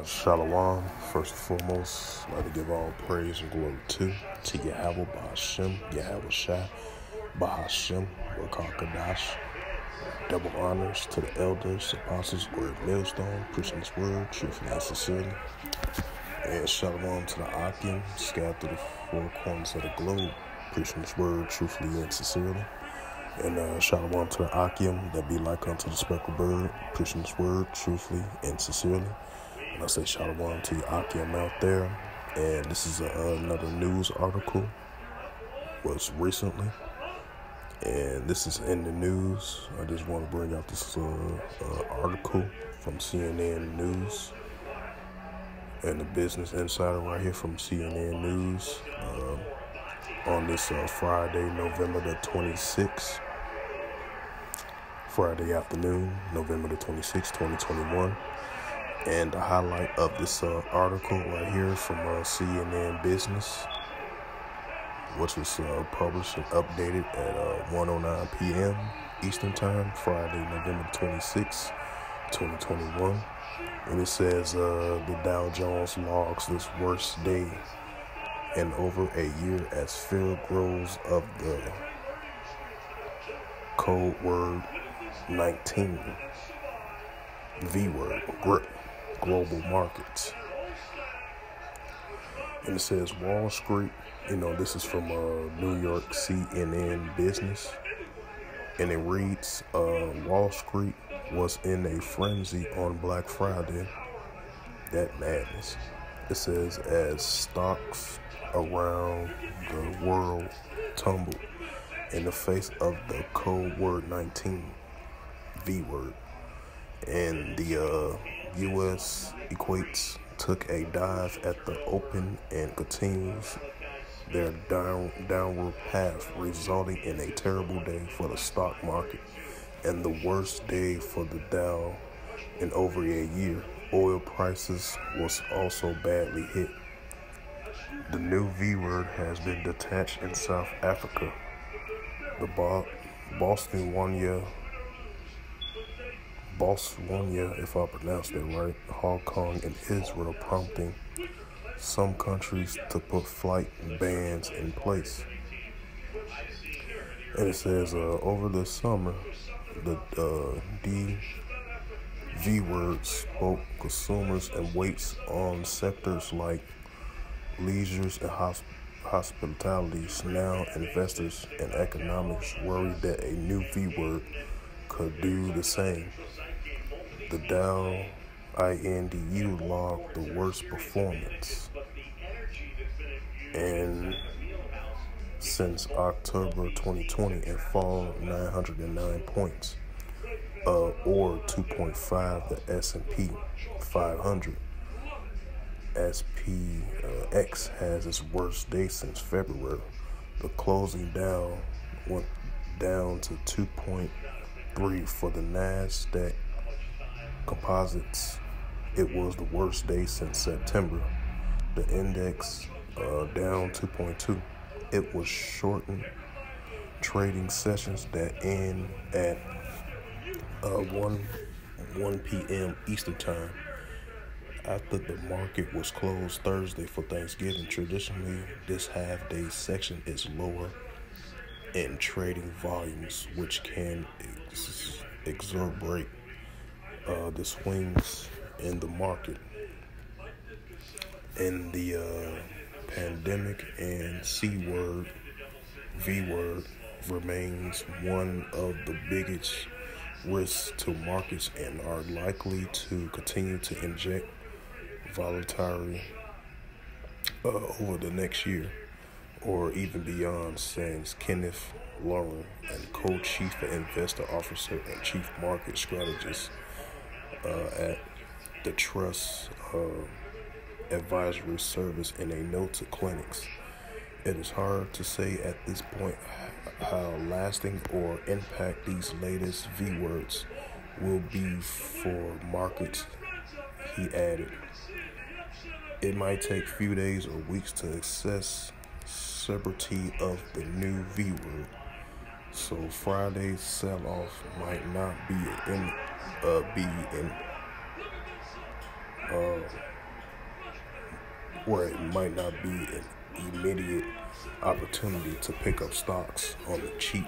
Shalom. First and foremost, I'd like to give all praise and glory to Yahweh Bahashem, Yahweh Shai, Bahashem, Wakakadash. Double honors to the elders, apostles, word millstone, preaching this word, truthfully and sincerely. And shalom to the Akim, scattered through the four corners of the globe, preaching this word, truthfully and sincerely. And shalom to the Akim that be like unto the speckled bird, preaching this word, truthfully and sincerely. And I say shalom to the Akim out there. And this is another news article, was recently. And this is in the news. I just want to bring out this article from CNN News and the Business Insider right here from CNN News on this Friday, November the 26th. Friday afternoon, November the 26th, 2021. And the highlight of this article right here from CNN Business, which was published and updated at 1:09 p.m. Eastern Time, Friday, November 26, 2021. And it says the Dow Jones logs this worst day in over a year as fear grows of the code word 19, V word, grip, global markets. And it says Wall Street, this is from New York CNN Business, and it reads, Wall Street was in a frenzy on Black Friday. That madness. It says as stocks around the world tumbled in the face of the code word 19, V word, and the U.S. equates took a dive at the open and continues their downward path, resulting in a terrible day for the stock market and the worst day for the Dow in over a year. Oil prices was also badly hit. The new V word has been detached in South Africa. The Botswana, if I pronounced it right, Hong Kong and Israel, prompting some countries to put flight bans in place. And it says over the summer, the V word spoke consumers and weights on sectors like leisures and hospitalities. Now investors and economics worry that a new V word could do the same. The Dow INDU logged the worst performance and since October 2020 and fall 909 points, or 2.5. The S&P 500 SPX has its worst day since February. The closing Dow went down to 2.3 for the NASDAQ composites. It was the worst day since September. The index down 2.2. It was shortened trading sessions that end at 1 p.m. Eastern Time after the market was closed Thursday for Thanksgiving. Traditionally, this half-day section is lower in trading volumes, which can exacerbate the swings in the market. And the pandemic and C word, V word, remains one of the biggest risks to markets and are likely to continue to inject volatility over the next year or even beyond, says Kenneth Lauren, and co-chief investor officer and chief market strategist at the Trust Advisory Service in a note to clinics. It is hard to say at this point how lasting or impact these latest V words will be for markets, he added. It might take few days or weeks to assess severity of the new V word, So Friday's sell-off might not be where it might not be an immediate opportunity to pick up stocks on the cheap,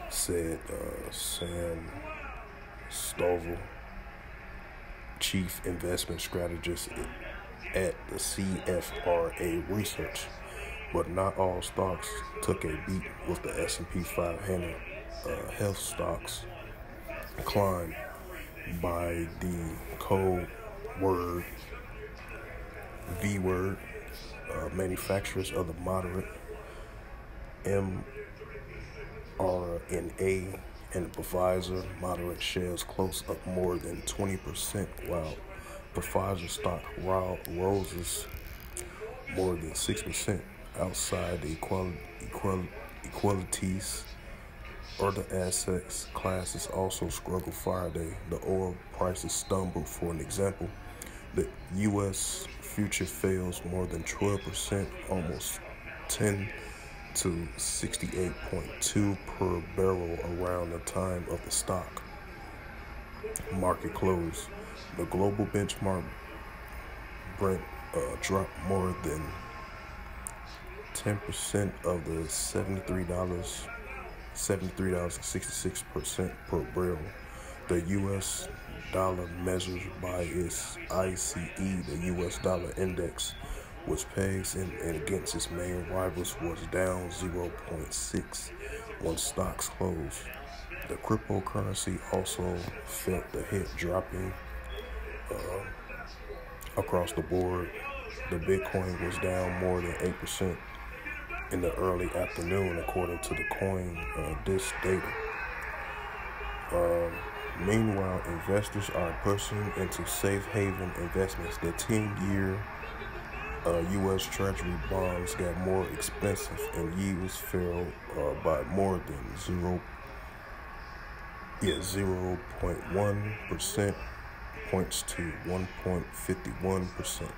said Sam Stovall, chief investment strategist at the CFRA Research. But not all stocks took a beat, with the S&P 500 health stocks climbed by the code word V word. Manufacturers of the moderate mRNA and Pfizer moderate shares close up more than 20%, while the Pfizer stock roses more than 6%. Outside the equalities, other assets classes also struggled Friday. The oil prices stumbled. For an example, the U.S. future fails more than 12%, almost 10 to 68.2 per barrel around the time of the stock market close. The global benchmark Brent dropped more than 10% of the $73.66 per barrel. The U.S. dollar, measured by its ICE, the U.S. dollar index, which pegs in against its main rivals, was down 0.6 when stocks closed. The cryptocurrency also felt the hit, dropping across the board. The Bitcoin was down more than 8% in the early afternoon, according to the CoinDesk data. Meanwhile, investors are pushing into safe haven investments. The 10-year U.S. Treasury bonds got more expensive, and yields fell by more than 0.1% points to 1.51%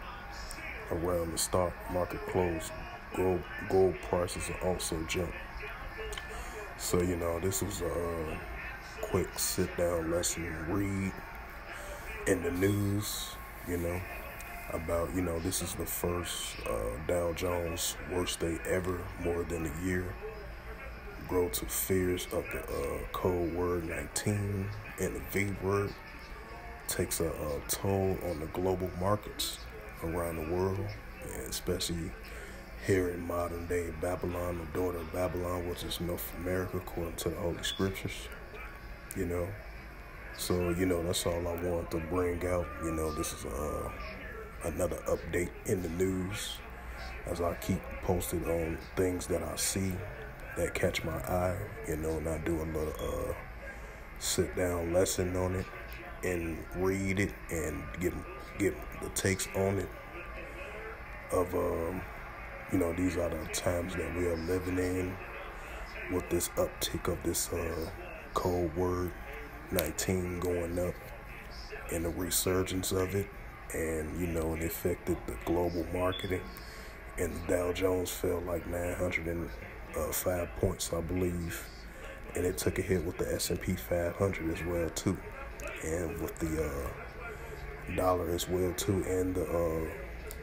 around the stock market close. Gold prices are also jumped. So, this was a quick sit-down lesson read in the news, about, this is the first Dow Jones worst day ever, more than a year. Grow to fears of the code word 19 and the V word takes a toll on the global markets around the world, and especially here in modern day Babylon, the daughter of Babylon, which is North America, according to the Holy Scriptures. So that's all I wanted to bring out. This is another update in the news, as I keep posted on things that I see that catch my eye, and I do a little sit down lesson on it and read it and get the takes on it of these are the times that we are living in, with this uptick of this cold word 19 going up and the resurgence of it, and it affected the global marketing, and the Dow Jones fell like 905 points, I believe, and it took a hit with the S&P 500 as well too, and with the dollar as well too, and the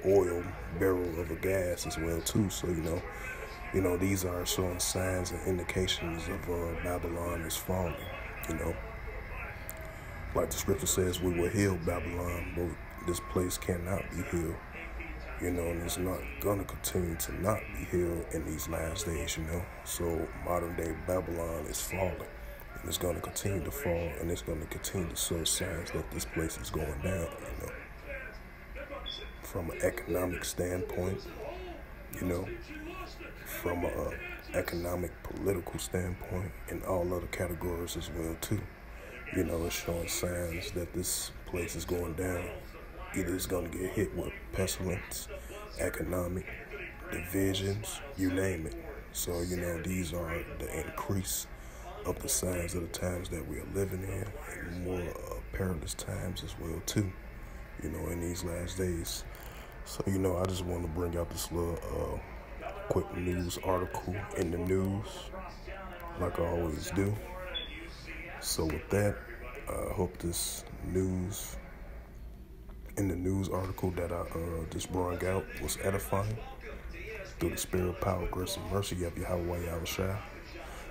oil barrel of a gas as well too. So these are showing signs and indications of Babylon is falling. Like the scripture says, we will heal Babylon, but this place cannot be healed. And it's not gonna continue to not be healed in these last days. So modern day Babylon is falling, and it's gonna continue to fall, and it's gonna continue to show signs that this place is going down. From an economic standpoint, from an economic, political standpoint, and all other categories as well too. It's showing signs that this place is going down. Either it's going to get hit with pestilence, economic, divisions, you name it. So, these are the increase of the signs of the times that we are living in, and more perilous times as well too, in these last days. So, I just want to bring out this little quick news article in the news like I always do. So with that, I hope this news in the news article that I just brought out was edifying. Through the spirit, power, grace, and mercy of Yahweh Yahushua.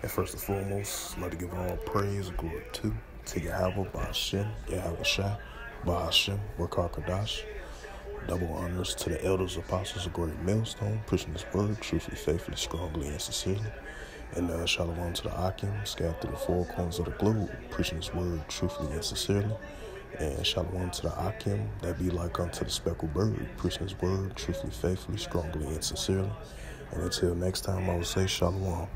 And first and foremost, I'd like to give all praise and glory to Yahweh, Ba'ashem, Yahushua, Ba'ashem, Wakakadash. Double honors to the elders, apostles of Great Millstone, preaching this word truthfully, faithfully, strongly, and sincerely. And shalom to the Akim, scattered through the four corners of the globe, preaching this word truthfully and sincerely. And shalom to the Akim, that be like unto the speckled bird, preaching his word truthfully, faithfully, strongly, and sincerely. And until next time, I will say shalom.